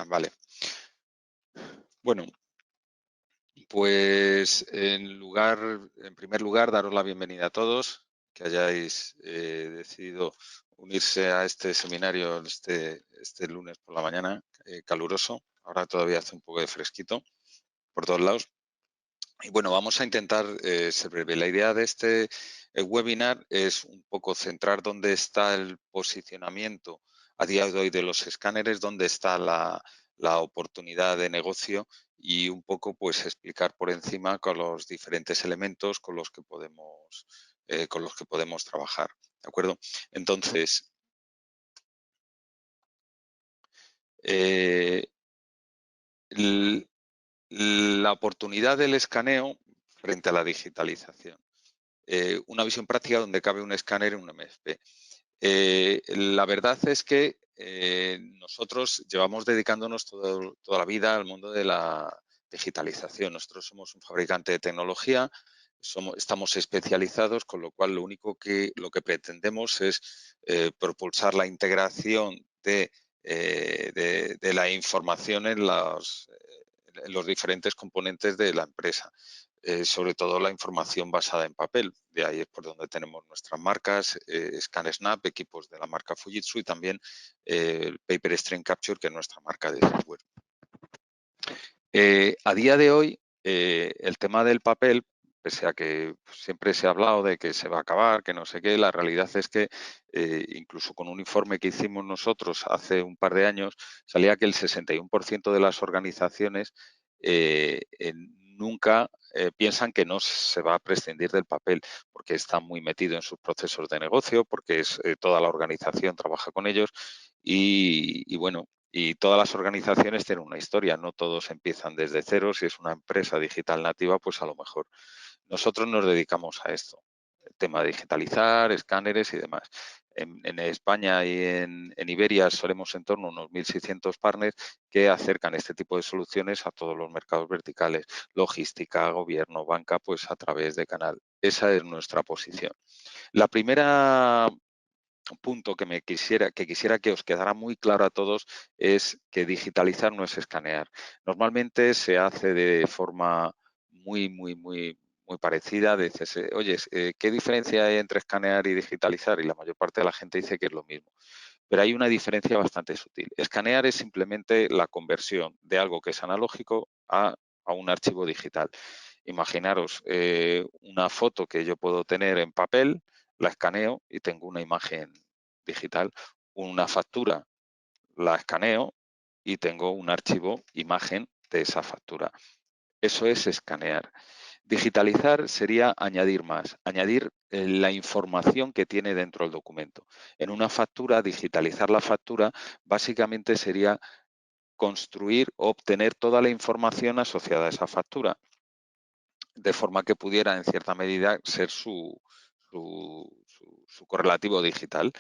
Vale. Bueno, pues en primer lugar, daros la bienvenida a todos, que hayáis decidido unirse a este seminario este lunes por la mañana, caluroso. Ahora todavía hace un poco de fresquito por todos lados. Y bueno, vamos a intentar ser breve. La idea de este webinar es un poco centrar dónde está el posicionamiento a día de hoy de los escáneres, dónde está la oportunidad de negocio y un poco pues explicar por encima con los diferentes elementos con los que podemos trabajar. ¿De acuerdo? Entonces, eh, la oportunidad del escaneo frente a la digitalización. Una visión práctica donde cabe un escáner en un MFP. La verdad es que nosotros llevamos dedicándonos toda la vida al mundo de la digitalización. Nosotros somos un fabricante de tecnología, estamos especializados, con lo cual lo que pretendemos es propulsar la integración de la información en los diferentes componentes de la empresa. Sobre todo la información basada en papel. De ahí es por donde tenemos nuestras marcas, ScanSnap, equipos de la marca Fujitsu y también el Paper Stream Capture, que es nuestra marca de software. A día de hoy, el tema del papel, pese a que siempre se ha hablado de que se va a acabar, que no sé qué, la realidad es que incluso con un informe que hicimos nosotros hace un par de años, salía que el 61% de las organizaciones nunca piensan que no se va a prescindir del papel, porque está muy metido en sus procesos de negocio, porque toda la organización trabaja con ellos y bueno, y todas las organizaciones tienen una historia, no todos empiezan desde cero. Si es una empresa digital nativa, pues a lo mejor. Nosotros nos dedicamos a esto, el tema de digitalizar, escáneres y demás. En España y en Iberia solemos en torno a unos 1.600 partners que acercan este tipo de soluciones a todos los mercados verticales, logística, gobierno, banca, pues a través de canal. Esa es nuestra posición. La primera punto que quisiera que os quedara muy claro a todos es que digitalizar no es escanear. Normalmente se hace de forma muy parecida. Dices, oye, ¿qué diferencia hay entre escanear y digitalizar? Y la mayor parte de la gente dice que es lo mismo. Pero hay una diferencia bastante sutil. Escanear es simplemente la conversión de algo que es analógico a un archivo digital. Imaginaros una foto que yo puedo tener en papel, la escaneo y tengo una imagen digital. Una factura la escaneo y tengo un archivo imagen de esa factura. Eso es escanear. Digitalizar sería añadir más, añadir la información que tiene dentro del documento. En una factura, digitalizar la factura, básicamente sería construir o obtener toda la información asociada a esa factura, de forma que pudiera, en cierta medida, ser su correlativo digital.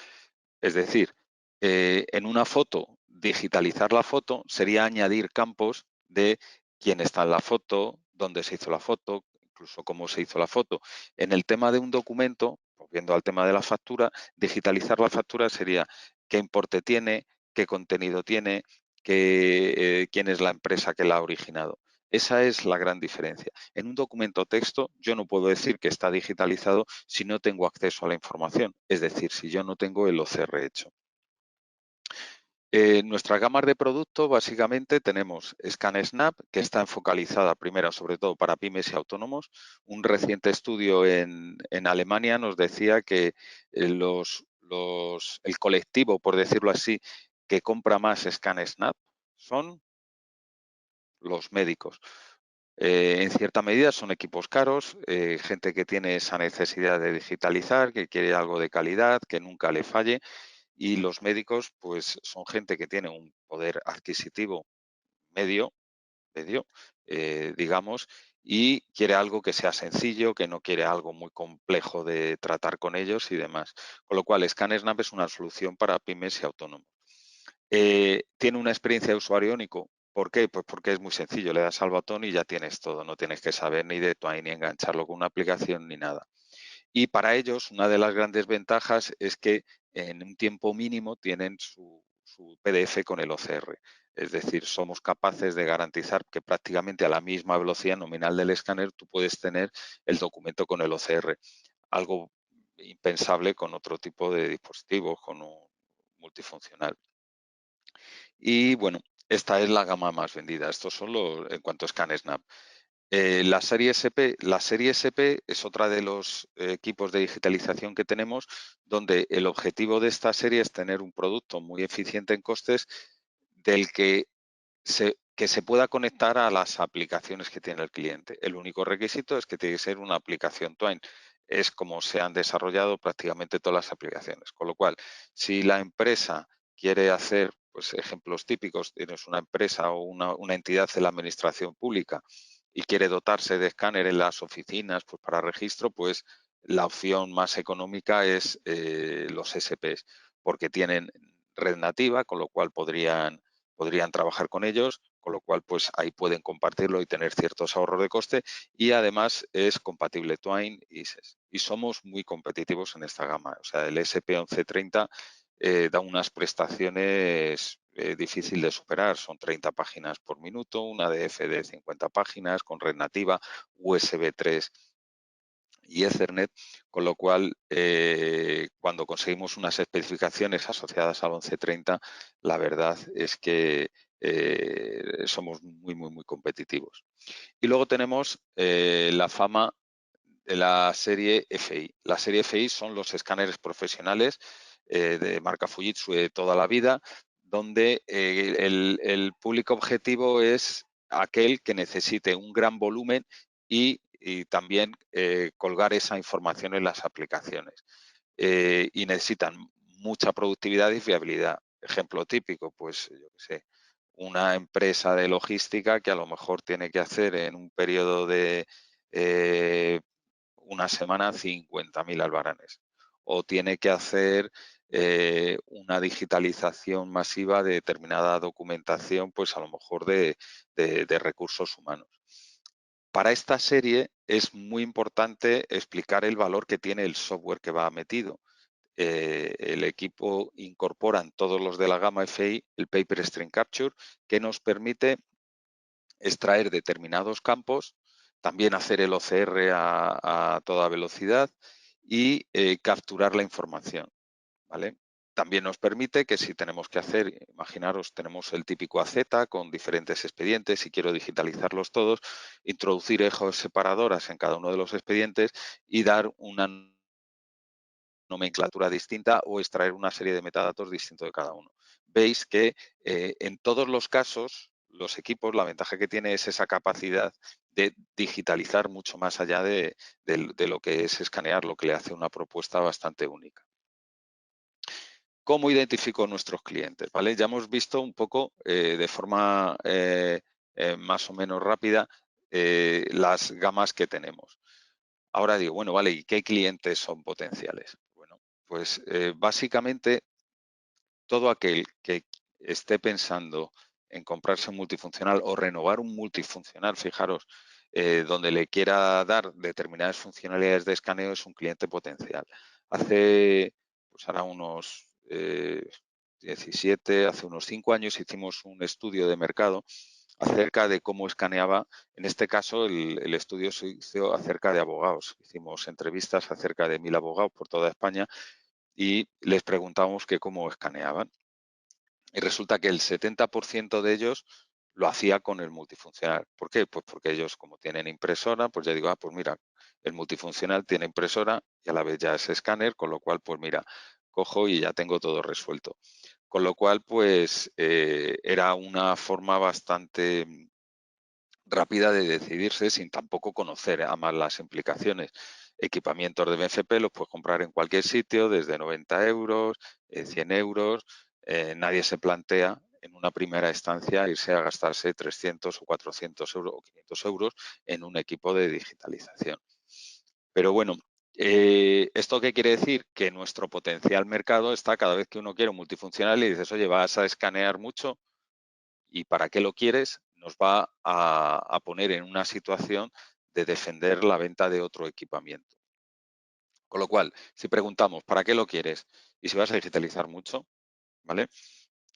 Es decir, en una foto, digitalizar la foto sería añadir campos de quién está en la foto, dónde se hizo la foto, incluso cómo se hizo la foto. En el tema de un documento, volviendo al tema de la factura, digitalizar la factura sería qué importe tiene, qué contenido tiene, quién es la empresa que la ha originado. Esa es la gran diferencia. En un documento texto yo no puedo decir que está digitalizado si no tengo acceso a la información, es decir, si yo no tengo el OCR hecho. Nuestras gamas de producto, básicamente, tenemos ScanSnap, que está focalizada primero, sobre todo, para pymes y autónomos. Un reciente estudio en Alemania nos decía que el colectivo, por decirlo así, que compra más ScanSnap son los médicos. En cierta medida son equipos caros, gente que tiene esa necesidad de digitalizar, que quiere algo de calidad, que nunca le falle. Y los médicos, pues son gente que tiene un poder adquisitivo medio, digamos, y quiere algo que sea sencillo, que no quiere algo muy complejo de tratar con ellos y demás. Con lo cual, ScanSnap es una solución para pymes y autónomos. Tiene una experiencia de usuario único. ¿Por qué? Pues porque es muy sencillo, le das al botón y ya tienes todo, no tienes que saber ni de Twine ni engancharlo con una aplicación ni nada. Y para ellos, una de las grandes ventajas es que en un tiempo mínimo tienen su PDF con el OCR. Es decir, somos capaces de garantizar que prácticamente a la misma velocidad nominal del escáner tú puedes tener el documento con el OCR. Algo impensable con otro tipo de dispositivos, con un multifuncional. Y bueno, esta es la gama más vendida. Estos son los en cuanto a ScanSnap. La serie SP es otra de los equipos de digitalización que tenemos, donde el objetivo de esta serie es tener un producto muy eficiente en costes del que se pueda conectar a las aplicaciones que tiene el cliente. El único requisito es que tiene que ser una aplicación Twine. Es como se han desarrollado prácticamente todas las aplicaciones. Con lo cual, si la empresa quiere hacer, pues ejemplos típicos, tienes una empresa o una entidad de la administración pública y quiere dotarse de escáner en las oficinas pues para registro, pues la opción más económica es los SPs, porque tienen red nativa, con lo cual podrían trabajar con ellos, con lo cual pues ahí pueden compartirlo y tener ciertos ahorros de coste, y además es compatible Twine y SES. Y somos muy competitivos en esta gama. O sea, el SP1130 da unas prestaciones difícil de superar. Son 30 páginas por minuto, una DF de 50 páginas con red nativa, USB 3 y Ethernet, con lo cual cuando conseguimos unas especificaciones asociadas al 1130, la verdad es que somos muy, muy, muy competitivos. Y luego tenemos la fama de la serie FI. La serie FI son los escáneres profesionales de marca Fujitsu de toda la vida, donde el público objetivo es aquel que necesite un gran volumen y también colgar esa información en las aplicaciones. Y necesitan mucha productividad y fiabilidad. Ejemplo típico, pues yo qué sé, una empresa de logística que a lo mejor tiene que hacer en un periodo de una semana 50.000 albaranes, o tiene que hacer una digitalización masiva de determinada documentación, pues a lo mejor de recursos humanos. Para esta serie es muy importante explicar el valor que tiene el software que va metido. El equipo incorpora en todos los de la gama FI el Paper Stream Capture, que nos permite extraer determinados campos, también hacer el OCR a toda velocidad y capturar la información, ¿vale? También nos permite que si tenemos que hacer, imaginaros, tenemos el típico AZ con diferentes expedientes y quiero digitalizarlos todos, introducir ejes separadoras en cada uno de los expedientes y dar una nomenclatura distinta o extraer una serie de metadatos distintos de cada uno. Veis que en todos los casos, los equipos, la ventaja que tiene es esa capacidad de digitalizar mucho más allá de lo que es escanear, lo que le hace una propuesta bastante única. ¿Cómo identifico nuestros clientes? ¿Vale? Ya hemos visto un poco de forma más o menos rápida las gamas que tenemos. Ahora digo, bueno, vale, ¿y qué clientes son potenciales? Bueno, pues básicamente todo aquel que esté pensando en comprarse un multifuncional o renovar un multifuncional, fijaros, donde le quiera dar determinadas funcionalidades de escaneo es un cliente potencial. Hace, pues ahora unos 17, hace unos 5 años hicimos un estudio de mercado acerca de cómo escaneaba, en este caso el estudio se hizo acerca de abogados. Hicimos entrevistas acerca de 1000 abogados por toda España y les preguntábamos que cómo escaneaban. Y resulta que el 70% de ellos lo hacía con el multifuncional. ¿Por qué? Pues porque ellos, como tienen impresora, pues ya digo, pues mira, el multifuncional tiene impresora y a la vez ya es escáner, con lo cual, pues mira, cojo y ya tengo todo resuelto. Con lo cual, pues era una forma bastante rápida de decidirse sin tampoco conocer más las implicaciones. Equipamientos de BFP los puedes comprar en cualquier sitio, desde 90 euros, 100 euros. Nadie se plantea en una primera instancia irse a gastarse 300 o 400 euros o 500 euros en un equipo de digitalización. Pero bueno, ¿esto qué quiere decir? Que nuestro potencial mercado está cada vez que uno quiere un multifuncional y dices, oye, ¿vas a escanear mucho? ¿Y para qué lo quieres? Nos va a poner en una situación de defender la venta de otro equipamiento. Con lo cual, si preguntamos, ¿para qué lo quieres? Y si vas a digitalizar mucho, ¿vale?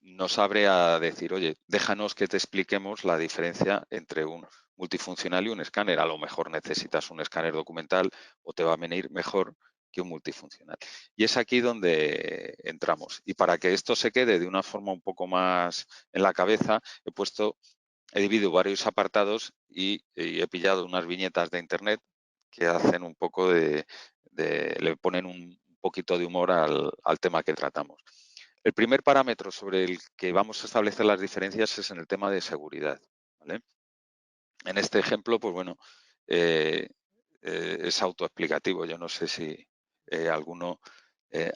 nos abre a decir, oye, déjanos que te expliquemos la diferencia entre un multifuncional y un escáner. A lo mejor necesitas un escáner documental o te va a venir mejor que un multifuncional. Y es aquí donde entramos. Y para que esto se quede de una forma un poco más en la cabeza, he dividido varios apartados y he pillado unas viñetas de internet que hacen un poco le ponen un poquito de humor al tema que tratamos. El primer parámetro sobre el que vamos a establecer las diferencias es en el tema de seguridad, ¿vale? En este ejemplo, pues bueno, eh, es autoexplicativo. Yo no sé si alguno,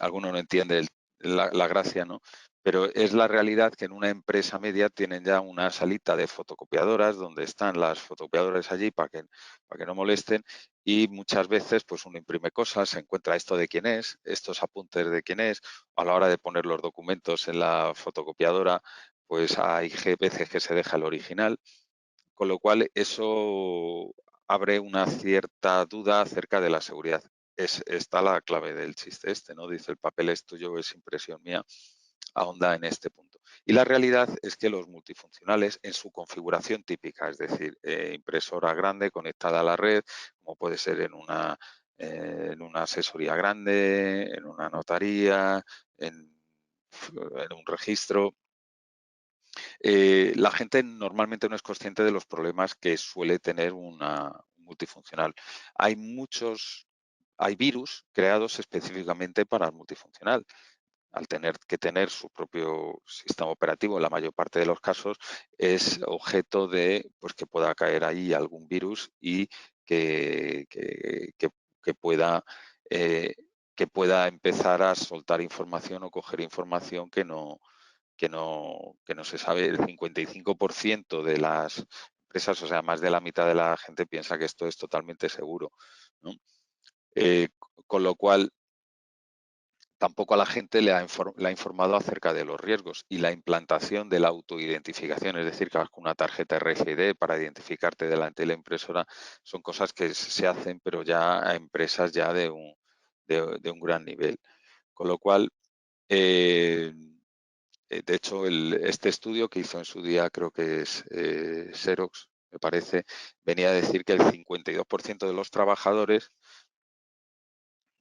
alguno no entiende la gracia, ¿no? Pero es la realidad que en una empresa media tienen ya una salita de fotocopiadoras donde están las fotocopiadoras allí para que no molesten y muchas veces pues uno imprime cosas, se encuentra esto de quién es, estos apuntes de quién es, a la hora de poner los documentos en la fotocopiadora pues hay veces que se deja el original, con lo cual eso abre una cierta duda acerca de la seguridad. Está la clave del chiste este, ¿no? Dice el papel es tuyo, es impresión mía, ahonda en este punto. Y la realidad es que los multifuncionales en su configuración típica, es decir, impresora grande conectada a la red, como puede ser en una asesoría grande, en una notaría, en un registro, la gente normalmente no es consciente de los problemas que suele tener una multifuncional. Hay hay virus creados específicamente para el multifuncional. Al tener que tener su propio sistema operativo en la mayor parte de los casos, es objeto de pues, que pueda caer ahí algún virus y que, que- que- que pueda, eh, que pueda empezar a soltar información o coger información que no se sabe. El 55% de las empresas, o sea, más de la mitad de la gente piensa que esto es totalmente seguro, ¿no? Eh, con lo cual, tampoco a la gente le ha informado acerca de los riesgos y la implantación de la autoidentificación, es decir, que vas con una tarjeta RFID para identificarte delante de la impresora, son cosas que se hacen, pero ya a empresas ya de un gran nivel. Con lo cual, eh, de hecho, este estudio que hizo en su día, creo que es Xerox, me parece, venía a decir que el 52% de los trabajadores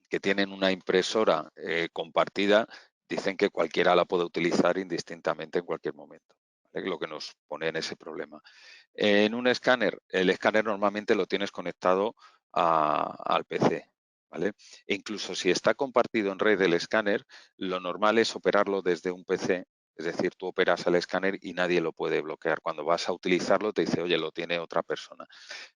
que tienen una impresora compartida dicen que cualquiera la puede utilizar indistintamente en cualquier momento, ¿vale? Lo que nos pone en ese problema. En un escáner, el escáner normalmente lo tienes conectado al PC, ¿vale? E incluso si está compartido en red el escáner, lo normal es operarlo desde un PC, es decir, tú operas el escáner y nadie lo puede bloquear. Cuando vas a utilizarlo te dice, oye, lo tiene otra persona.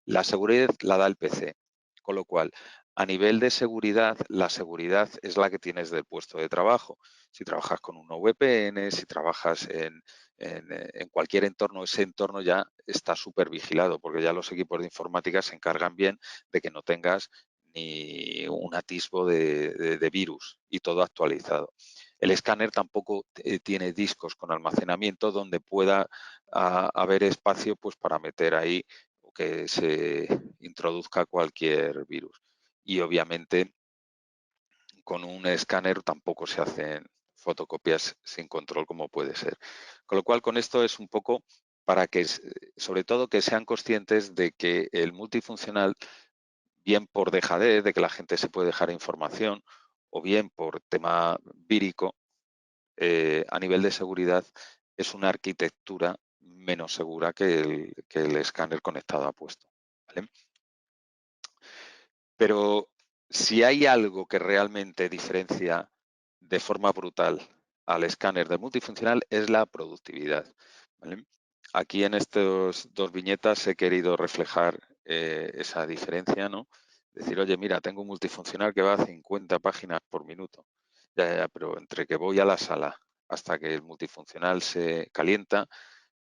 La seguridad la da el PC, con lo cual, a nivel de seguridad, la seguridad es la que tienes del puesto de trabajo. Si trabajas con una VPN, si trabajas en cualquier entorno, ese entorno ya está súper vigilado, porque ya los equipos de informática se encargan bien de que no tengas ni un atisbo de virus y todo actualizado. El escáner tampoco tiene discos con almacenamiento donde pueda haber espacio pues, para meter ahí o que se introduzca cualquier virus. Y obviamente con un escáner tampoco se hacen fotocopias sin control como puede ser. Con lo cual, con esto es un poco para que, sobre todo, que sean conscientes de que el multifuncional, bien por dejadez, de que la gente se puede dejar información, o bien por tema vírico, a nivel de seguridad, es una arquitectura menos segura que el escáner conectado a puesto. ¿Vale? Pero si hay algo que realmente diferencia de forma brutal al escáner de multifuncional es la productividad, ¿vale? Aquí en estas dos viñetas he querido reflejar esa diferencia, ¿no? Decir, oye, mira, tengo un multifuncional que va a 50 páginas por minuto. Ya, pero entre que voy a la sala hasta que el multifuncional se calienta,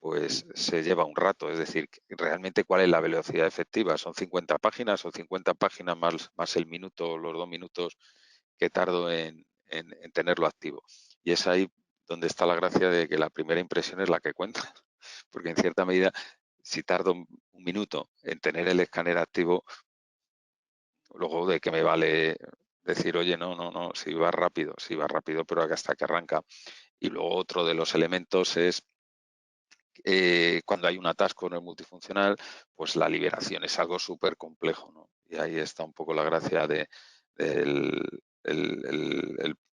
pues se lleva un rato. Es decir, realmente cuál es la velocidad efectiva. ¿Son 50 páginas o 50 páginas más el minuto, los 2 minutos que tardo en tenerlo activo? Y es ahí donde está la gracia de que la primera impresión es la que cuenta. Porque en cierta medida, si tardo un minuto en tener el escáner activo, luego de qué me vale decir, oye, no, si va rápido, pero hasta que arranca. Y luego otro de los elementos es cuando hay un atasco en el multifuncional, pues la liberación es algo súper complejo, ¿no? Y ahí está un poco la gracia del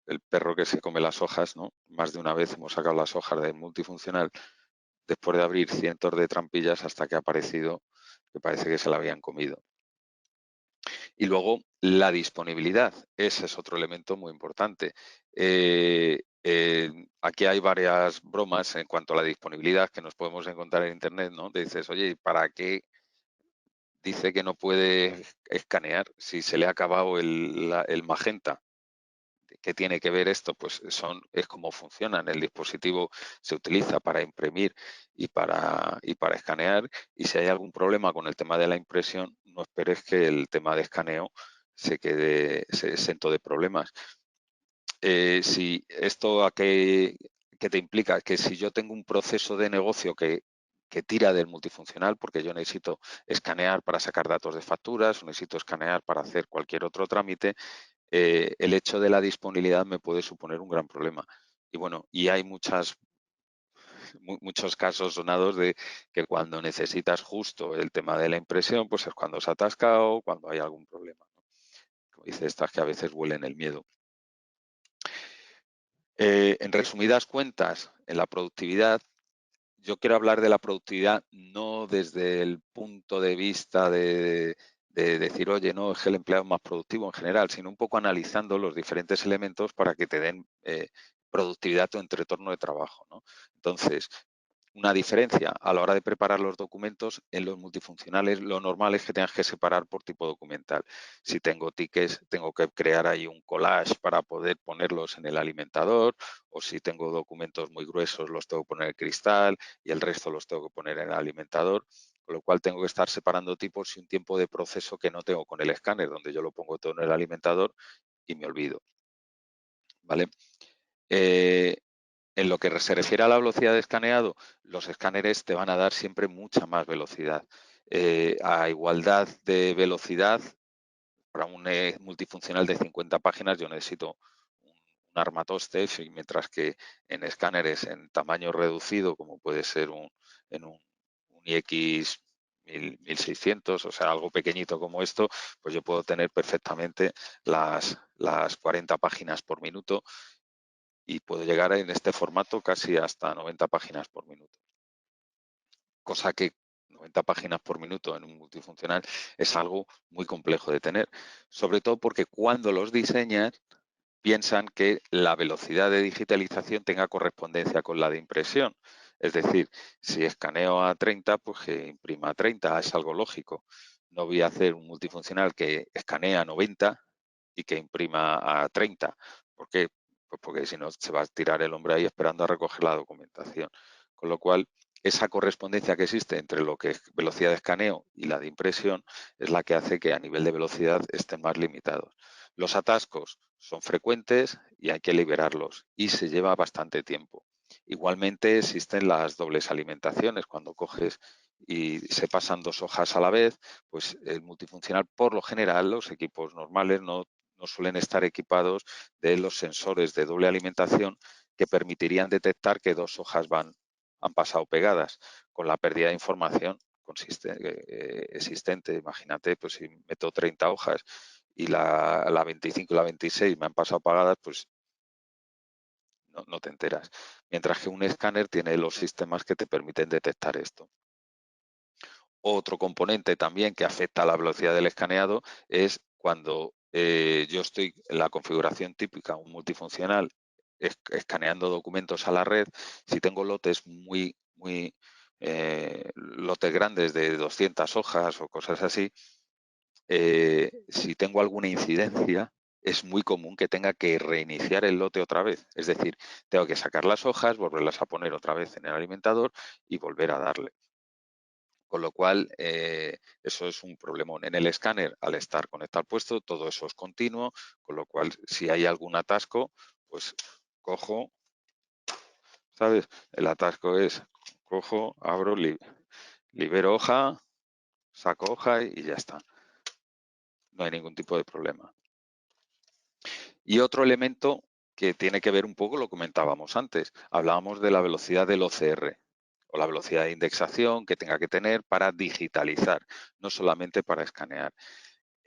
el perro que se come las hojas, ¿no? Más de una vez hemos sacado las hojas del multifuncional después de abrir cientos de trampillas hasta que ha aparecido que parece que se la habían comido. Y luego la disponibilidad, ese es otro elemento muy importante. Aquí hay varias bromas en cuanto a la disponibilidad que nos podemos encontrar en Internet, ¿no? Te dices, oye, ¿para qué dice que no puede escanear si se le ha acabado el magenta? ¿Qué tiene que ver esto? Pues es cómo funciona. El dispositivo se utiliza para imprimir y para escanear, y si hay algún problema con el tema de la impresión, no esperes que el tema de escaneo se quede exento de problemas. Si esto qué te implica, que si yo tengo un proceso de negocio que tira del multifuncional, porque yo necesito escanear para sacar datos de facturas, o necesito escanear para hacer cualquier otro trámite, el hecho de la disponibilidad me puede suponer un gran problema. Y bueno, y hay muchos casos sonados de que cuando necesitas justo el tema de la impresión, pues es cuando se atasca o cuando hay algún problema, ¿no? Como dice, estas que a veces huelen el miedo. En resumidas cuentas, en la productividad, yo quiero hablar de la productividad no desde el punto de vista de decir, oye, no, es que el empleado es más productivo en general, sino un poco analizando los diferentes elementos para que te den productividad en tu entorno de trabajo, ¿no? Entonces, una diferencia a la hora de preparar los documentos, en los multifuncionales lo normal es que tengas que separar por tipo documental. Si tengo tickets, tengo que crear ahí un collage para poder ponerlos en el alimentador, o si tengo documentos muy gruesos los tengo que poner en cristal y el resto los tengo que poner en el alimentador, con lo cual tengo que estar separando tipos y un tiempo de proceso que no tengo con el escáner, donde yo lo pongo todo en el alimentador y me olvido, ¿vale? Eh, en lo que se refiere a la velocidad de escaneado, los escáneres te van a dar siempre mucha más velocidad. A igualdad de velocidad, para un multifuncional de 50 páginas yo necesito un armatoste, mientras que en escáneres en tamaño reducido, como puede ser un iX 1600, o sea, algo pequeñito como esto, pues yo puedo tener perfectamente las 40 páginas por minuto y puedo llegar en este formato casi hasta 90 páginas por minuto. Cosa que 90 páginas por minuto en un multifuncional es algo muy complejo de tener, sobre todo porque cuando los diseñan piensan que la velocidad de digitalización tenga correspondencia con la de impresión. Es decir, si escaneo a 30, pues que imprima a 30, es algo lógico. No voy a hacer un multifuncional que escanea a 90 y que imprima a 30. ¿Por qué? Pues porque si no se va a tirar el hombre ahí esperando a recoger la documentación. Con lo cual, esa correspondencia que existe entre lo que es velocidad de escaneo y la de impresión es la que hace que a nivel de velocidad estén más limitados. Los atascos son frecuentes y hay que liberarlos y se lleva bastante tiempo. Igualmente existen las dobles alimentaciones. Cuando coges y se pasan dos hojas a la vez, pues el multifuncional, por lo general, los equipos normales no suelen estar equipados de los sensores de doble alimentación que permitirían detectar que dos hojas han pasado pegadas, con la pérdida de información existente. Imagínate, pues si meto 30 hojas y la 25 y la 26 me han pasado pagadas, pues no te enteras. Mientras que un escáner tiene los sistemas que te permiten detectar esto. Otro componente también que afecta a la velocidad del escaneado es cuando yo estoy en la configuración típica, un multifuncional, escaneando documentos a la red. Si tengo lotes lotes grandes de 200 hojas o cosas así, si tengo alguna incidencia, es muy común que tenga que reiniciar el lote otra vez. Es decir, tengo que sacar las hojas, volverlas a poner otra vez en el alimentador y volver a darle. Con lo cual, eso es un problemón. En el escáner, al estar conectado al puesto, todo eso es continuo, con lo cual, si hay algún atasco, pues cojo, ¿sabes? El atasco es, cojo, abro, libero hoja, saco hoja y ya está. No hay ningún tipo de problema. Y otro elemento que tiene que ver un poco, lo comentábamos antes, hablábamos de la velocidad del OCR o la velocidad de indexación que tenga que tener para digitalizar, no solamente para escanear.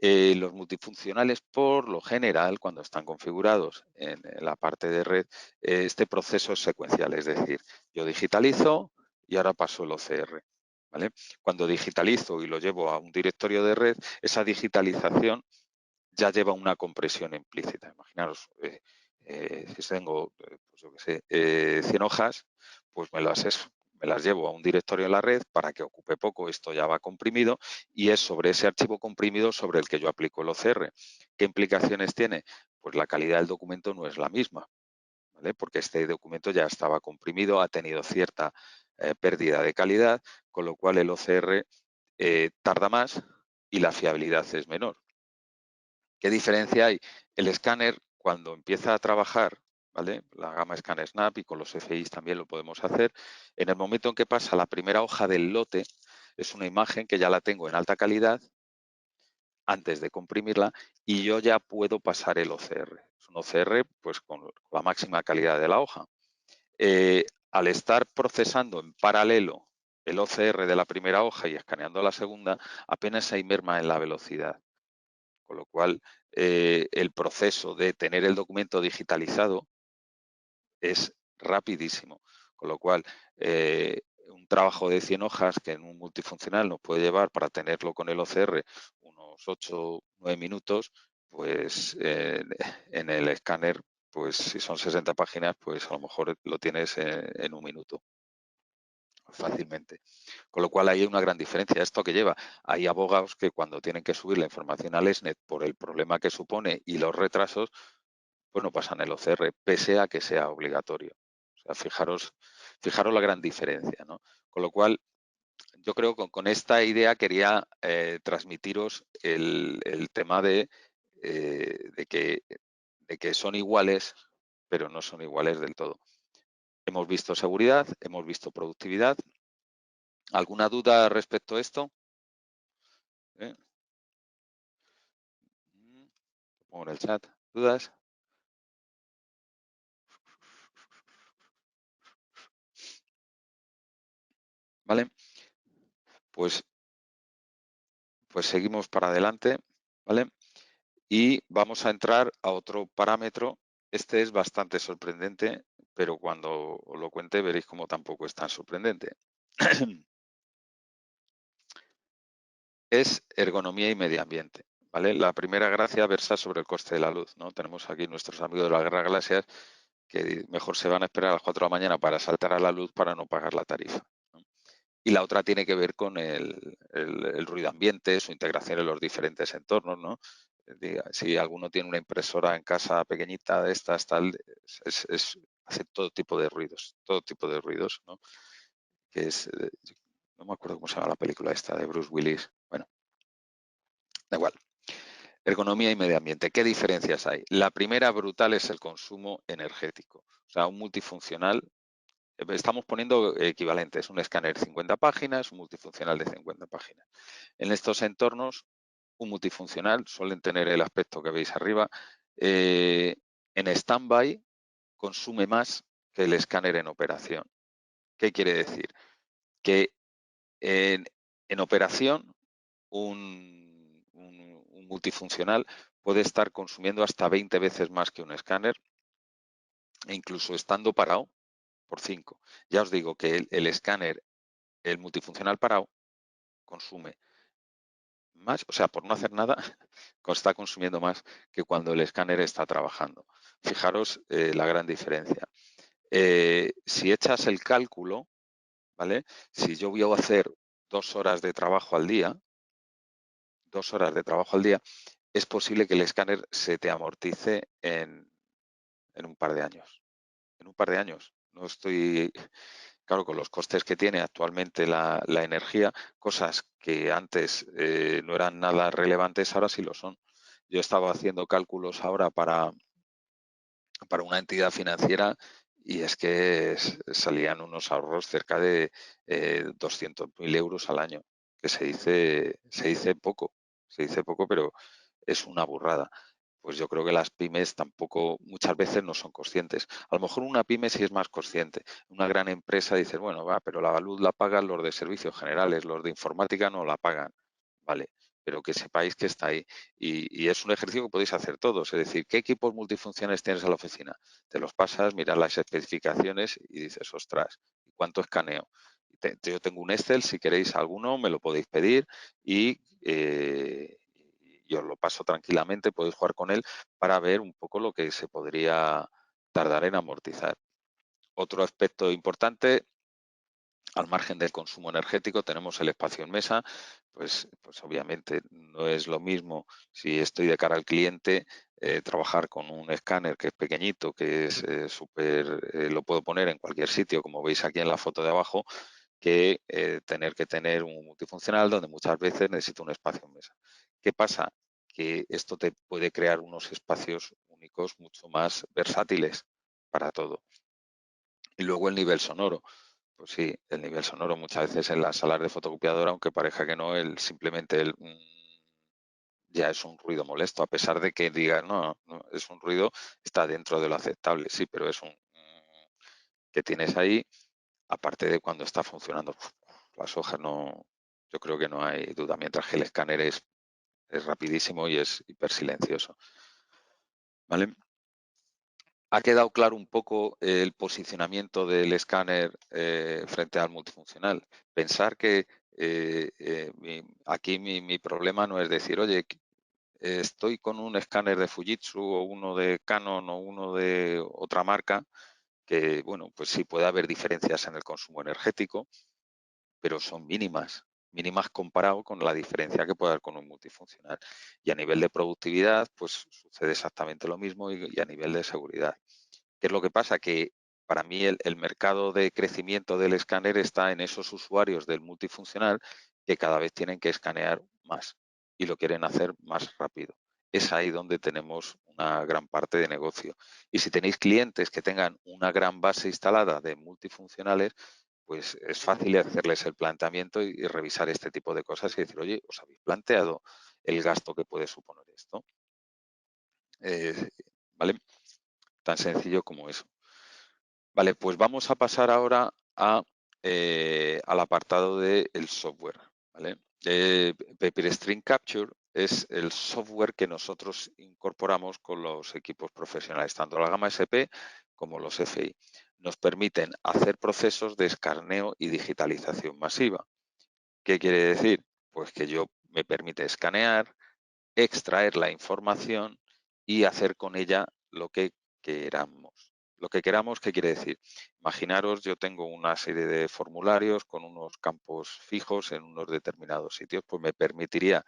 Los multifuncionales, por lo general, cuando están configurados en la parte de red, este proceso es secuencial, es decir, yo digitalizo y ahora paso el OCR. ¿Vale? Cuando digitalizo y lo llevo a un directorio de red, esa digitalización ya lleva una compresión implícita. Imaginaros, si tengo, pues yo qué sé, 100 hojas, pues me las llevo a un directorio en la red para que ocupe poco, esto ya va comprimido y es sobre ese archivo comprimido sobre el que yo aplico el OCR. ¿Qué implicaciones tiene? Pues la calidad del documento no es la misma, ¿vale? Porque este documento ya estaba comprimido, ha tenido cierta pérdida de calidad, con lo cual el OCR tarda más y la fiabilidad es menor. ¿Qué diferencia hay? El escáner, cuando empieza a trabajar, ¿vale? La gama Scan Snap y con los FIs también lo podemos hacer, en el momento en que pasa la primera hoja del lote, es una imagen que ya la tengo en alta calidad antes de comprimirla y yo ya puedo pasar el OCR. Es un OCR pues, con la máxima calidad de la hoja. Al estar procesando en paralelo el OCR de la primera hoja y escaneando la segunda, apenas hay merma en la velocidad. Con lo cual, el proceso de tener el documento digitalizado es rapidísimo. Con lo cual, un trabajo de 100 hojas que en un multifuncional nos puede llevar para tenerlo con el OCR unos 8 o 9 minutos, pues en el escáner, pues si son 60 páginas, pues a lo mejor lo tienes en un minuto fácilmente. Con lo cual ahí hay una gran diferencia. ¿Esto que lleva? Hay abogados que cuando tienen que subir la información al ESNet por el problema que supone y los retrasos, pues no pasan el OCR, pese a que sea obligatorio. O sea, fijaros la gran diferencia, ¿no? Con lo cual, yo creo que con esta idea quería transmitiros el tema de que son iguales, pero no son iguales del todo. Hemos visto seguridad, hemos visto productividad. ¿Alguna duda respecto a esto? ¿Eh? Pongo en el chat. ¿Dudas? ¿Vale? Pues, pues seguimos para adelante, ¿vale? Y vamos a entrar a otro parámetro. Este es bastante sorprendente, pero cuando os lo cuente veréis cómo tampoco es tan sorprendente. Es ergonomía y medio ambiente. ¿Vale? La primera gracia versa sobre el coste de la luz, ¿no? Tenemos aquí nuestros amigos de la Guerra Galaxias que mejor se van a esperar a las 4 de la mañana para saltar a la luz para no pagar la tarifa, ¿no? Y la otra tiene que ver con el ruido ambiente, su integración en los diferentes entornos, ¿no? Si alguno tiene una impresora en casa pequeñita de estas, tal, hace todo tipo de ruidos, ¿no? Que es, no me acuerdo cómo se llama la película esta de Bruce Willis. Bueno, da igual. Ergonomía y medio ambiente. ¿Qué diferencias hay? La primera brutal es el consumo energético. O sea, un multifuncional, estamos poniendo equivalentes, un escáner de 50 páginas, un multifuncional de 50 páginas. En estos entornos, un multifuncional suelen tener el aspecto que veis arriba. En stand-by consume más que el escáner en operación. ¿Qué quiere decir? Que en operación un multifuncional puede estar consumiendo hasta 20 veces más que un escáner, e incluso estando parado por 5. Ya os digo que el escáner, el multifuncional parado, consume más, o sea, por no hacer nada, está consumiendo más que cuando el escáner está trabajando. Fijaros la gran diferencia. Si echas el cálculo, ¿vale? Si yo voy a hacer 2 horas de trabajo al día, 2 horas de trabajo al día, es posible que el escáner se te amortice en un par de años. En un par de años. No estoy, claro, con los costes que tiene actualmente la energía, cosas que antes no eran nada relevantes, ahora sí lo son. Yo estaba haciendo cálculos ahora para una entidad financiera y es que salían unos ahorros cerca de 200.000 euros al año, que se dice poco, pero es una burrada. pues yo creo que las pymes tampoco muchas veces no son conscientes. A lo mejor una pyme sí es más consciente. Una gran empresa dice, bueno, va, pero la luz la pagan los de servicios generales, los de informática no la pagan. Vale, pero que sepáis que está ahí. Y es un ejercicio que podéis hacer todos. Es decir, ¿qué equipos multifuncionales tienes en la oficina? Te los pasas, miras las especificaciones y dices, ostras, ¿cuánto escaneo? Yo tengo un Excel, si queréis alguno me lo podéis pedir y os lo paso tranquilamente, podéis jugar con él para ver un poco lo que se podría tardar en amortizar. Otro aspecto importante, al margen del consumo energético, tenemos el espacio en mesa, pues obviamente no es lo mismo si estoy de cara al cliente, trabajar con un escáner que es pequeñito, que es lo puedo poner en cualquier sitio, como veis aquí en la foto de abajo, que tener que tener un multifuncional donde muchas veces necesito un espacio en mesa. ¿Qué pasa? Que esto te puede crear unos espacios únicos mucho más versátiles para todo. Y luego el nivel sonoro. Pues sí, el nivel sonoro muchas veces en las salas de fotocopiadora, aunque parezca que no, simplemente ya es un ruido molesto, a pesar de que digas, no, no, es un ruido, está dentro de lo aceptable, sí, pero es un que tienes ahí, aparte de cuando está funcionando. Las hojas no, yo creo que no hay duda, mientras que el escáner es rapidísimo y es hiper silencioso. ¿Vale? ¿Ha quedado claro un poco el posicionamiento del escáner frente al multifuncional? Pensar que aquí mi problema no es decir, oye, estoy con un escáner de Fujitsu o uno de Canon o uno de otra marca, que, bueno, pues sí puede haber diferencias en el consumo energético, pero son mínimas, mínimas comparado con la diferencia que puede haber con un multifuncional. Y a nivel de productividad, pues sucede exactamente lo mismo y a nivel de seguridad. ¿Qué es lo que pasa? Que para mí el mercado de crecimiento del escáner está en esos usuarios del multifuncional que cada vez tienen que escanear más y lo quieren hacer más rápido. Es ahí donde tenemos una gran parte de negocio. Y si tenéis clientes que tengan una gran base instalada de multifuncionales, pues es fácil hacerles el planteamiento y revisar este tipo de cosas y decir, oye, ¿os habéis planteado el gasto que puede suponer esto? ¿Vale? Tan sencillo como eso. Vale, pues vamos a pasar ahora al apartado del software. ¿Vale? Paper String Capture es el software que nosotros incorporamos con los equipos profesionales, tanto la gama SP como los FI. Nos permiten hacer procesos de escaneo y digitalización masiva. ¿Qué quiere decir? Pues que me permite escanear, extraer la información y hacer con ella lo que queramos. Lo que queramos, ¿qué quiere decir? Imaginaros, yo tengo una serie de formularios con unos campos fijos en unos determinados sitios, pues me permitiría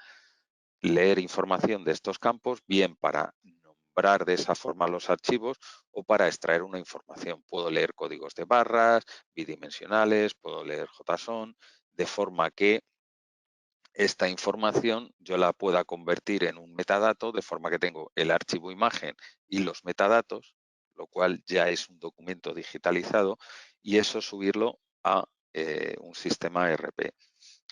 leer información de estos campos, bien para nombrar de esa forma los archivos o para extraer una información. Puedo leer códigos de barras, bidimensionales, puedo leer JSON, de forma que esta información yo la pueda convertir en un metadato, de forma que tengo el archivo imagen y los metadatos, lo cual ya es un documento digitalizado, y eso subirlo a un sistema ERP.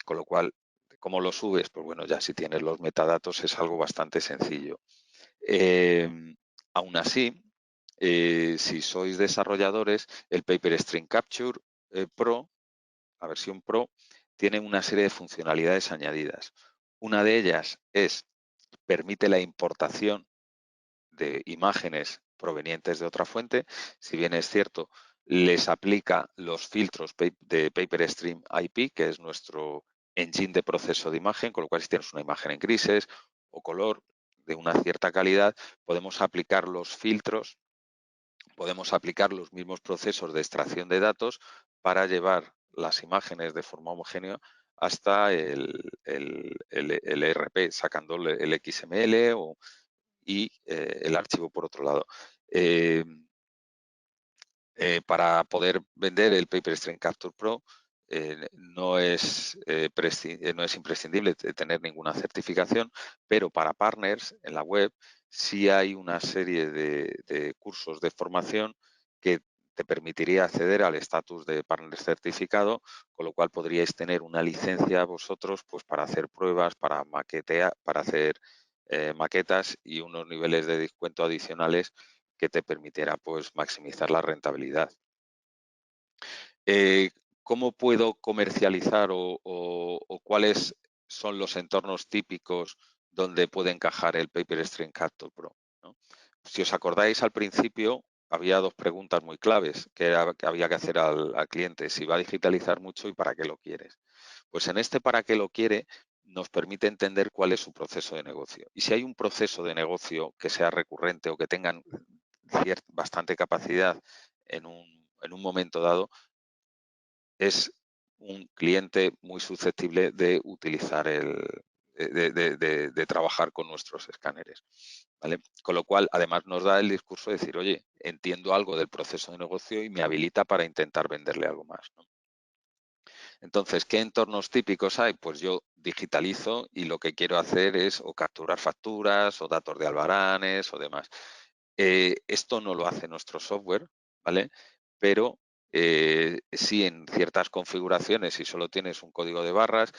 Con lo cual, ¿cómo lo subes? Pues bueno, ya si tienes los metadatos es algo bastante sencillo. Eh, Aún así, si sois desarrolladores, el Paper String Capture Pro, la versión Pro, tiene una serie de funcionalidades añadidas. Una de ellas permite la importación de imágenes provenientes de otra fuente. Si bien es cierto, les aplica los filtros de PaperStream IP, que es nuestro engine de proceso de imagen, con lo cual si tienes una imagen en grises o color de una cierta calidad, podemos aplicar los filtros, podemos aplicar los mismos procesos de extracción de datos para llevar las imágenes de forma homogénea hasta el ERP, sacando el XML y el archivo por otro lado. Para poder vender el Paper String Capture Pro no es imprescindible tener ninguna certificación, pero para partners en la web sí hay una serie de cursos de formación que te permitiría acceder al estatus de partner certificado, con lo cual podríais tener una licencia vosotros pues para hacer pruebas, para maquetear, para hacer maquetas y unos niveles de descuento adicionales que te permitiera pues maximizar la rentabilidad. Eh, ¿Cómo puedo comercializar o cuáles son los entornos típicos donde puede encajar el PaperStream Capture Pro? ¿No? Si os acordáis, al principio había dos preguntas muy claves que había que hacer al cliente: si va a digitalizar mucho y para qué lo quieres. Pues en este para qué lo quiere nos permite entender cuál es su proceso de negocio. Y si hay un proceso de negocio que sea recurrente o que tengan bastante capacidad en un momento dado, es un cliente muy susceptible de utilizar de trabajar con nuestros escáneres. ¿Vale? Con lo cual, además nos da el discurso de decir, oye, entiendo algo del proceso de negocio y me habilita para intentar venderle algo más, ¿no? Entonces, ¿qué entornos típicos hay? Pues yo digitalizo y lo que quiero hacer es o capturar facturas o datos de albaranes o demás. Esto no lo hace nuestro software, ¿vale? Pero sí, en ciertas configuraciones, si solo tienes un código de barras,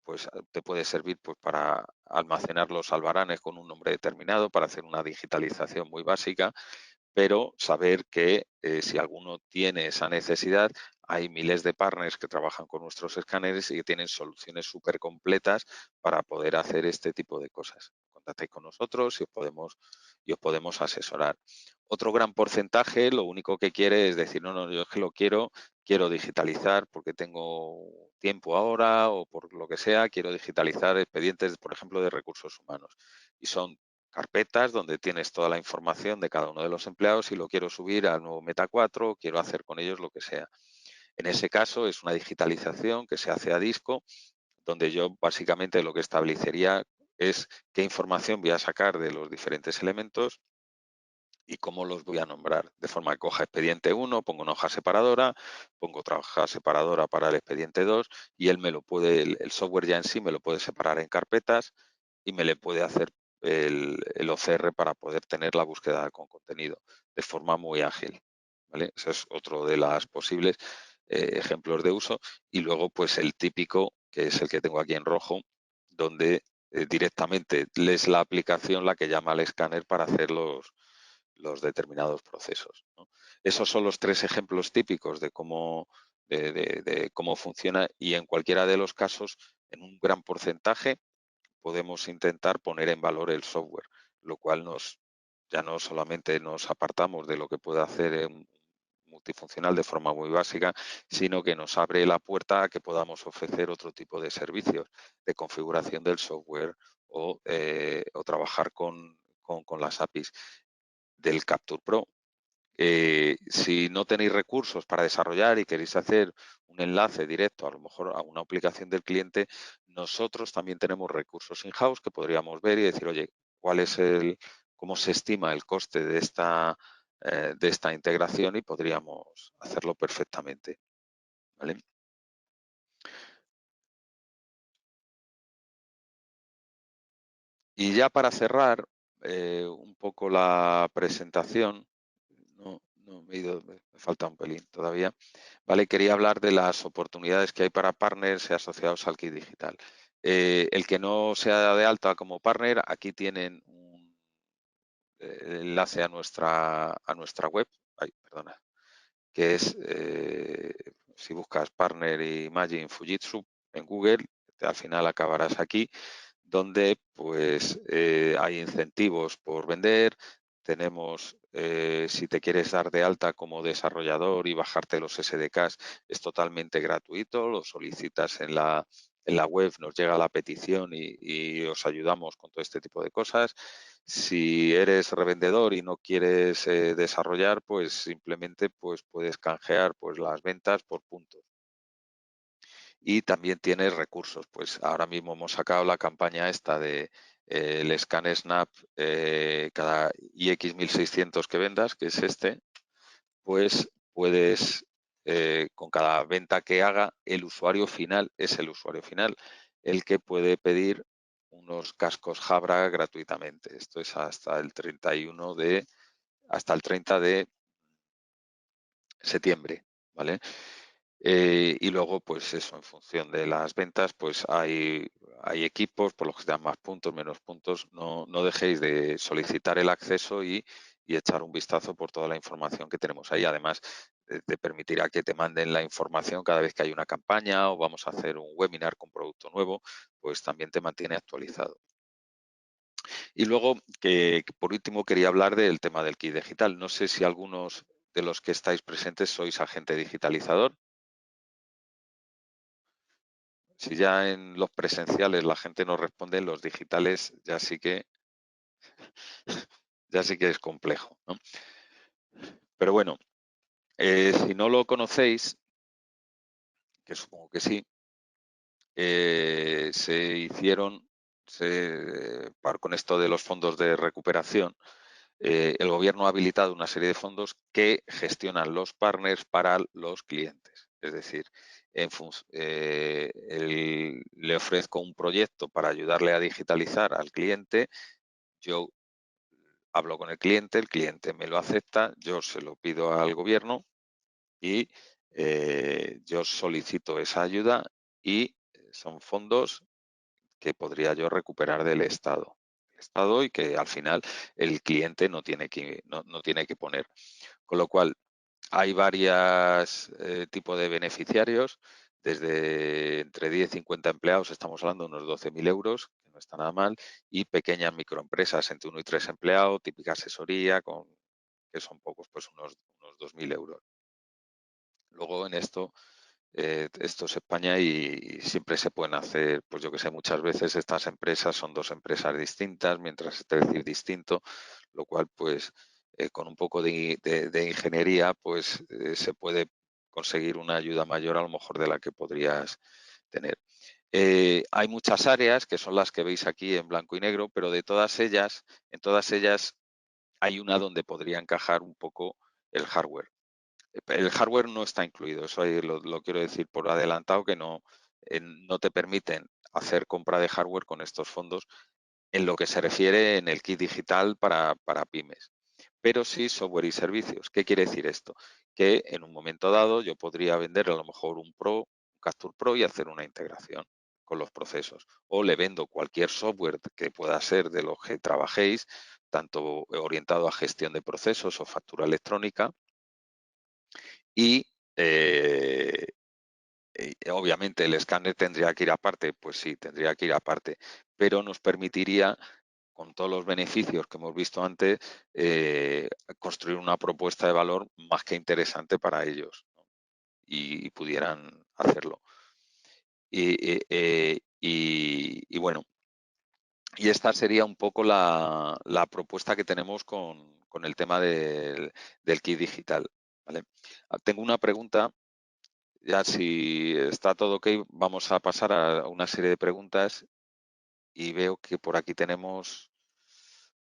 pues te puede servir pues, para almacenar los albaranes con un nombre determinado, para hacer una digitalización muy básica, pero saber que si alguno tiene esa necesidad, hay miles de partners que trabajan con nuestros escáneres y que tienen soluciones súper completas para poder hacer este tipo de cosas. Contactéis con nosotros y os podemos asesorar. Otro gran porcentaje lo único que quiere es decir, no, no, yo es que quiero digitalizar porque tengo tiempo ahora o por lo que sea, quiero digitalizar expedientes, por ejemplo, de recursos humanos. Y son carpetas donde tienes toda la información de cada uno de los empleados y lo quiero subir al nuevo Meta 4, quiero hacer con ellos lo que sea. En ese caso es una digitalización que se hace a disco, donde yo básicamente lo que establecería es qué información voy a sacar de los diferentes elementos y cómo los voy a nombrar. De forma que coja expediente 1, pongo una hoja separadora, pongo otra hoja separadora para el expediente 2 y él me lo puede, el software ya en sí me lo puede separar en carpetas y me le puede hacer el OCR para poder tener la búsqueda con contenido de forma muy ágil. ¿Vale? Ese es otro de los posibles ejemplos de uso. Y luego, pues el típico, que es el que tengo aquí en rojo, donde directamente es la aplicación la que llama al escáner para hacer los determinados procesos, ¿no? Esos son los tres ejemplos típicos de cómo funciona y en cualquiera de los casos, en un gran porcentaje, podemos intentar poner en valor el software, lo cual ya no solamente nos apartamos de lo que puede hacer en multifuncional de forma muy básica, sino que nos abre la puerta a que podamos ofrecer otro tipo de servicios de configuración del software o trabajar con las APIs del Capture Pro. Si no tenéis recursos para desarrollar y queréis hacer un enlace directo a lo mejor a una aplicación del cliente, nosotros también tenemos recursos in-house que podríamos ver y decir, oye, cómo se estima el coste de esta integración y podríamos hacerlo perfectamente. ¿Vale? Y ya para cerrar un poco la presentación, no me he ido, me falta un pelín todavía. Vale, quería hablar de las oportunidades que hay para partners asociados al kit digital. El que no sea de alta como partner, aquí tienen un enlace a nuestra web, ay, perdona, que es, si buscas Partner Imagine Fujitsu en Google, al final acabarás aquí, donde pues hay incentivos por vender, tenemos, si te quieres dar de alta como desarrollador y bajarte los SDKs, es totalmente gratuito, lo solicitas en la web, nos llega la petición y os ayudamos con todo este tipo de cosas. Si eres revendedor y no quieres desarrollar, pues simplemente pues puedes canjear pues las ventas por puntos. Y también tienes recursos. Pues ahora mismo hemos sacado la campaña esta de el Scan Snap, cada IX 1600 que vendas, que es este, pues puedes, con cada venta que haga, el usuario final es el usuario final, el que puede pedir unos cascos Jabra gratuitamente. Esto es hasta el 30 de septiembre, ¿vale? Y luego, pues eso, en función de las ventas, pues hay equipos por los que te dan más puntos, menos puntos. No dejéis de solicitar el acceso y echar un vistazo por toda la información que tenemos ahí. Además, te permitirá que te manden la información cada vez que hay una campaña o vamos a hacer un webinar con producto nuevo, pues también te mantiene actualizado. Y luego, que por último, quería hablar del tema del kit digital. No sé si algunos de los que estáis presentes sois agente digitalizador. Si ya en los presenciales la gente no responde, en los digitales ya sí que es complejo, ¿no? Pero bueno, si no lo conocéis, que supongo que sí, se hicieron con esto de los fondos de recuperación. El gobierno ha habilitado una serie de fondos que gestionan los partners para los clientes. Es decir, le ofrezco un proyecto para ayudarle a digitalizar al cliente. Yo hablo con el cliente me lo acepta, yo se lo pido al gobierno y yo solicito esa ayuda y son fondos que podría yo recuperar del Estado. Y que al final el cliente no tiene que poner. Con lo cual, hay varios tipos de beneficiarios, desde entre 10 y 50 empleados, estamos hablando de unos 12.000 euros, que no está nada mal, y pequeñas microempresas entre 1 y 3 empleados, típica asesoría, que son pocos, pues unos 2.000 euros. Luego en esto es España y siempre se pueden hacer, pues yo que sé, muchas veces estas empresas son dos empresas distintas, mientras es decir distinto, lo cual pues con un poco de ingeniería pues se puede conseguir una ayuda mayor a lo mejor de la que podrías tener. Hay muchas áreas que son las que veis aquí en blanco y negro, pero en todas ellas hay una donde podría encajar un poco el hardware. El hardware no está incluido, eso ahí lo quiero decir por adelantado, que no te permiten hacer compra de hardware con estos fondos en lo que se refiere en el kit digital para pymes. Pero sí software y servicios. ¿Qué quiere decir esto? Que en un momento dado yo podría vender a lo mejor un Capture Pro y hacer una integración con los procesos. O le vendo cualquier software que pueda ser de los que trabajéis, tanto orientado a gestión de procesos o factura electrónica, y obviamente el escáner tendría que ir aparte, pues sí, tendría que ir aparte, pero nos permitiría, con todos los beneficios que hemos visto antes, construir una propuesta de valor más que interesante para ellos, ¿no? Y pudieran hacerlo. Y bueno, y esta sería un poco la propuesta que tenemos con el tema del kit digital, ¿vale? Tengo una pregunta. Ya si está todo ok, vamos a pasar a una serie de preguntas y veo que por aquí tenemos,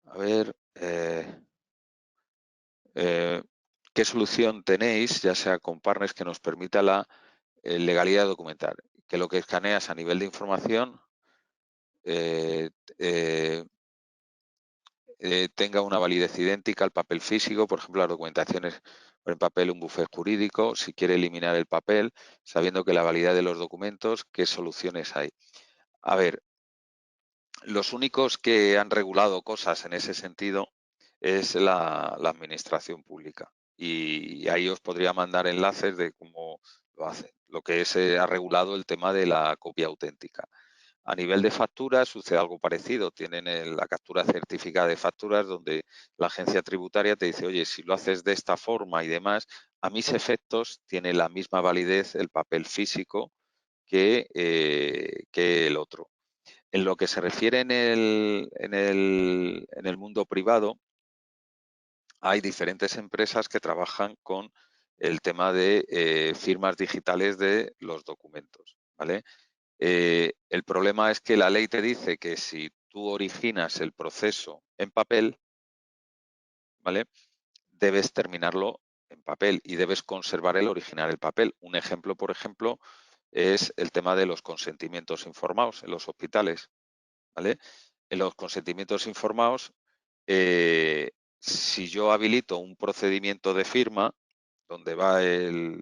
a ver, eh, ¿qué solución tenéis, ya sea con partners, que nos permita la legalidad documental? Que lo que escaneas a nivel de información eh, eh, tenga una validez idéntica al papel físico, por ejemplo, las documentaciones en papel, un bufet jurídico, si quiere eliminar el papel, sabiendo que la validez de los documentos, ¿qué soluciones hay? A ver, los únicos que han regulado cosas en ese sentido es la administración pública. Y ahí os podría mandar enlaces de cómo lo hacen. Lo que ha regulado el tema de la copia auténtica. A nivel de facturas sucede algo parecido. Tienen la captura certificada de facturas donde la agencia tributaria te dice, oye, si lo haces de esta forma y demás, a mis efectos tiene la misma validez el papel físico que el otro. En lo que se refiere en el mundo privado, hay diferentes empresas que trabajan con el tema de firmas digitales de los documentos, ¿vale? El problema es que la ley te dice que si tú originas el proceso en papel, ¿vale? Debes terminarlo en papel y debes conservar el original el papel. Un ejemplo, por ejemplo, es el tema de los consentimientos informados en los hospitales, ¿vale? En los consentimientos informados, si yo habilito un procedimiento de firma, donde va el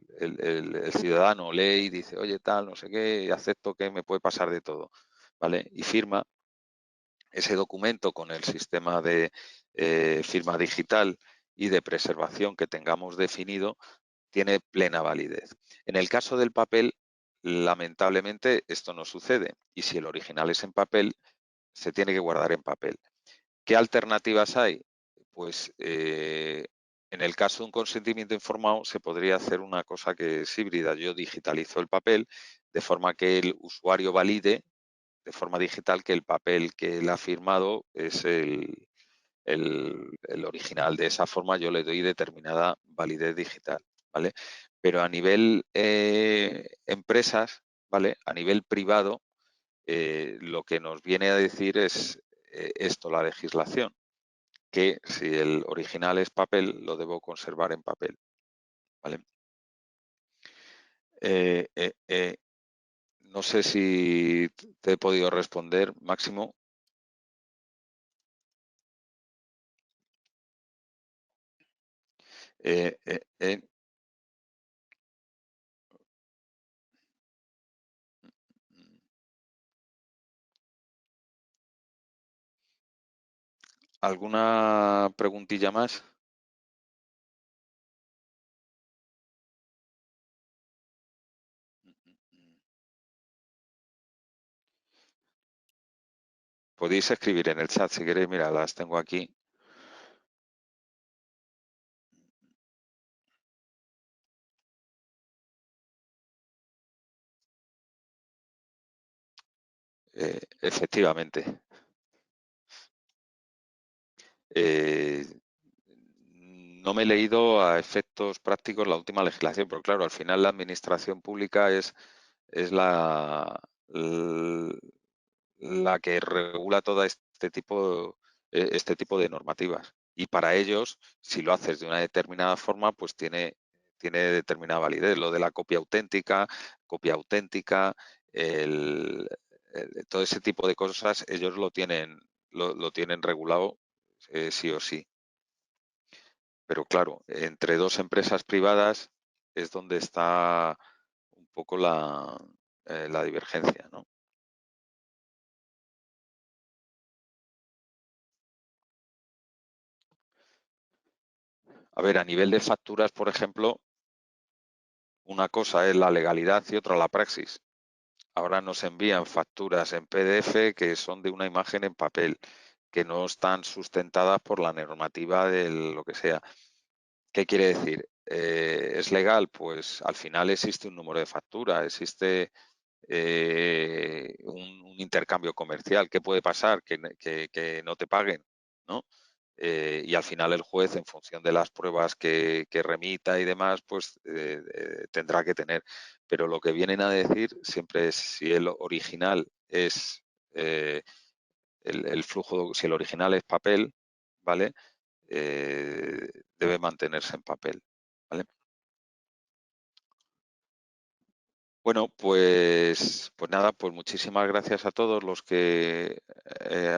ciudadano, lee y dice, oye, tal, no sé qué, acepto que me puede pasar de todo, ¿vale? Y firma ese documento con el sistema de firma digital y de preservación que tengamos definido, tiene plena validez. En el caso del papel, lamentablemente esto no sucede y si el original es en papel, se tiene que guardar en papel. ¿Qué alternativas hay? Pues en el caso de un consentimiento informado se podría hacer una cosa que es híbrida. Yo digitalizo el papel de forma que el usuario valide de forma digital que el papel que él ha firmado es el original. De esa forma yo le doy determinada validez digital, ¿vale? Pero a nivel empresas, ¿vale? A nivel privado, lo que nos viene a decir es esto, la legislación, que si el original es papel, lo debo conservar en papel, ¿vale? Eh, eh, eh, no sé si te he podido responder, Máximo. Eh, eh, eh, ¿Alguna preguntilla más? Podéis escribir en el chat si queréis, mira, las tengo aquí. Efectivamente. Eh, no me he leído a efectos prácticos la última legislación, pero claro, al final la administración pública es la que regula todo este tipo de normativas. Y para ellos, si lo haces de una determinada forma, pues tiene determinada validez. Lo de la copia auténtica, todo ese tipo de cosas, ellos lo tienen regulado sí o sí. Pero claro, entre dos empresas privadas es donde está un poco la divergencia, ¿no? A ver, a nivel de facturas, por ejemplo, una cosa es la legalidad y otra la praxis. Ahora nos envían facturas en PDF que son de una imagen en papel, que no están sustentadas por la normativa de lo que sea. ¿Qué quiere decir? ¿Es legal? Pues al final existe un número de factura, existe un intercambio comercial. ¿Qué puede pasar? Que no te paguen, ¿no? Y al final el juez, en función de las pruebas que remita y demás, pues tendrá que tener. Pero lo que vienen a decir siempre es si el original es el flujo, si el original es papel, ¿vale? Debe mantenerse en papel, ¿vale? Bueno, pues nada, pues muchísimas gracias a todos los que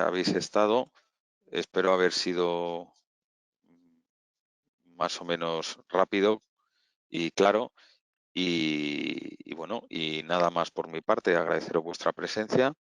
habéis estado. Espero haber sido más o menos rápido y claro. Y bueno, y nada más por mi parte, agradeceros vuestra presencia